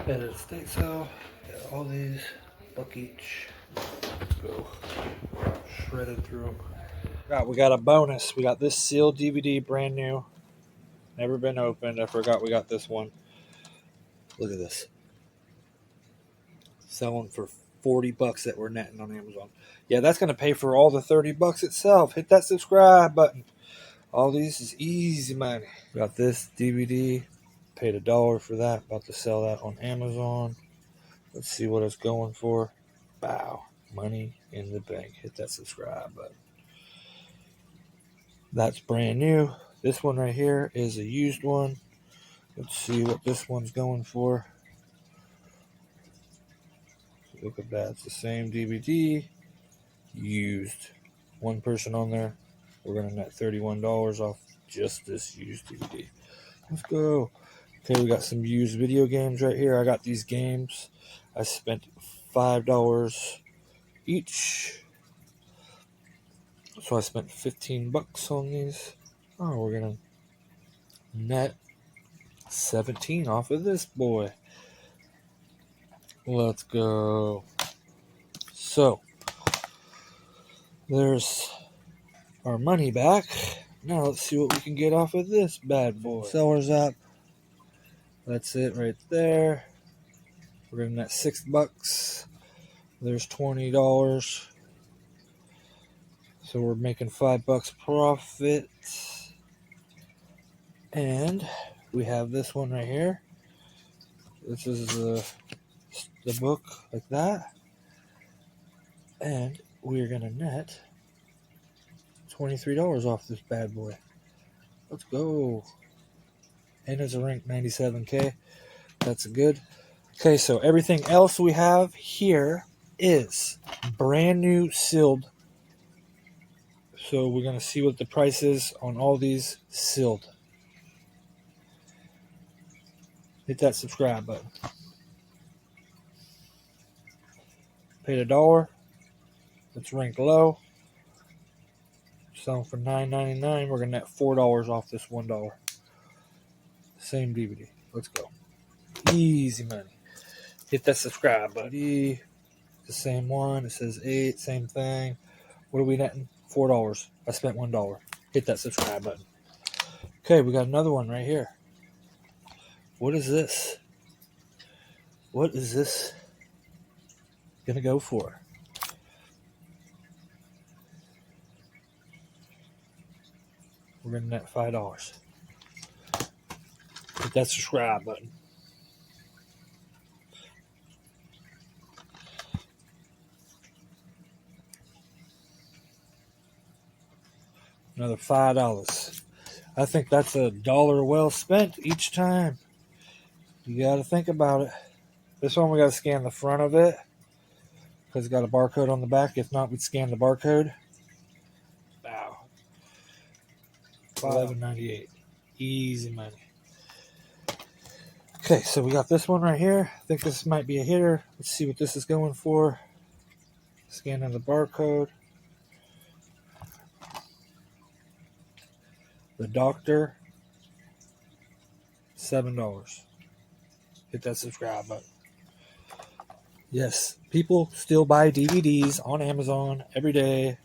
At a estate sale, got all these, buck each. Let's go. Shredded through them. We got a bonus. We got this sealed DVD, brand new. Never been opened. I forgot we got this one. Look at this. Selling for 40 bucks that we're netting on Amazon. Yeah, that's going to pay for all the 30 bucks itself. Hit that subscribe button. All these is easy money. Got this DVD. Paid $1 for that. About to sell that on Amazon. Let's see what it's going for. Wow. Money in the bank. Hit that subscribe button. That's brand new. This one right here is a used one. Let's see what this one's going for. Look at that. It's the same DVD. Used. One person on there. We're going to net $31 off just this used DVD. Let's go. Okay, we got some used video games right here. I got these games. I spent $5 each. So I spent 15 bucks on these. Oh, we're going to net 17 off of this boy. Let's go. So, there's our money back. Now let's see what we can get off of this bad boy. Sellers up. That's it right there. We're going to net 6 bucks. There's $20. So we're making 5 bucks profit. And we have this one right here. This is the book like that. And we're going to net $23 off this bad boy. Let's go. And it's a rank 97K. That's good. Okay, so everything else we have here is brand new sealed. So we're going to see what the price is on all these sealed. Hit that subscribe button. Paid $1. It's ranked low. Selling for $9.99. We're going to net $4 off this $1. Same DVD. Let's go. Easy money. Hit that subscribe button. The same one. It says 8. Same thing. What are we netting? $4. I spent $1. Hit that subscribe button. Okay, we got another one right here. What is this? What is this gonna go for? We're gonna net $5. Hit that subscribe button. Another $5. I think that's $1 well spent each time. You got to think about it. This one we got to scan the front of it because it's got a barcode on the back. If not, we'd scan the barcode. Wow. $11.98. Easy money. Okay, so we got this one right here. I think this might be a hitter. Let's see what this is going for. Scanning the barcode. The Doctor, $7. Hit that subscribe button. Yes, people still buy DVDs on Amazon every day.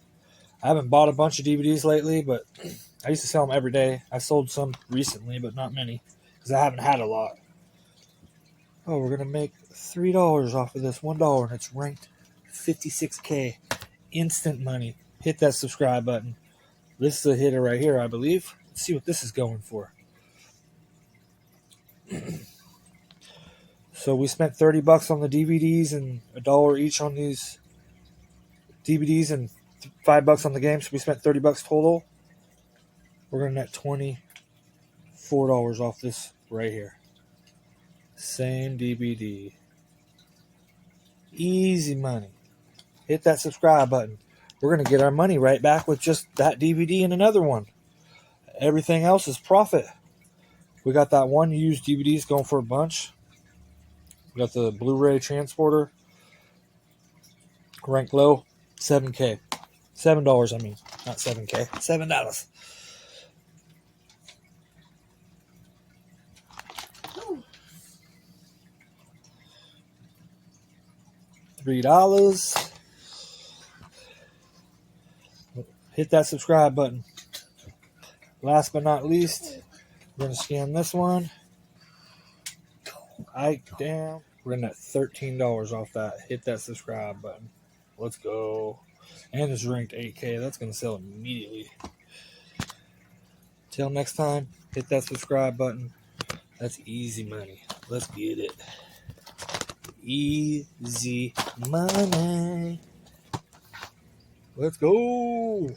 I haven't bought a bunch of DVDs lately, but I used to sell them every day. I sold some recently, but not many because I haven't had a lot. Oh, we're going to make $3 off of this $1, and it's ranked 56K. Instant money. Hit that subscribe button. This is a hitter right here, I believe. Let's see what this is going for. So we spent 30 bucks on the DVDs and $1 each on these DVDs and 5 bucks on the game. So we spent 30 bucks total. We're going to net $24 off this right here. Same DVD. Easy money. Hit that subscribe button. We're going to get our money right back with just that DVD and another one. Everything else is profit. We got that one used DVDs going for a bunch. We got the Blu-ray transporter. Ranked low. $7K. $7, I mean. Not $7K. $7. $3. Hit that subscribe button. Last but not least, we're going to scan this one. Damn. We're in at $13 off that. Hit that subscribe button. Let's go. And it's ranked 8K. That's going to sell immediately. Till next time, hit that subscribe button. That's easy money. Let's get it. Easy money. Let's go.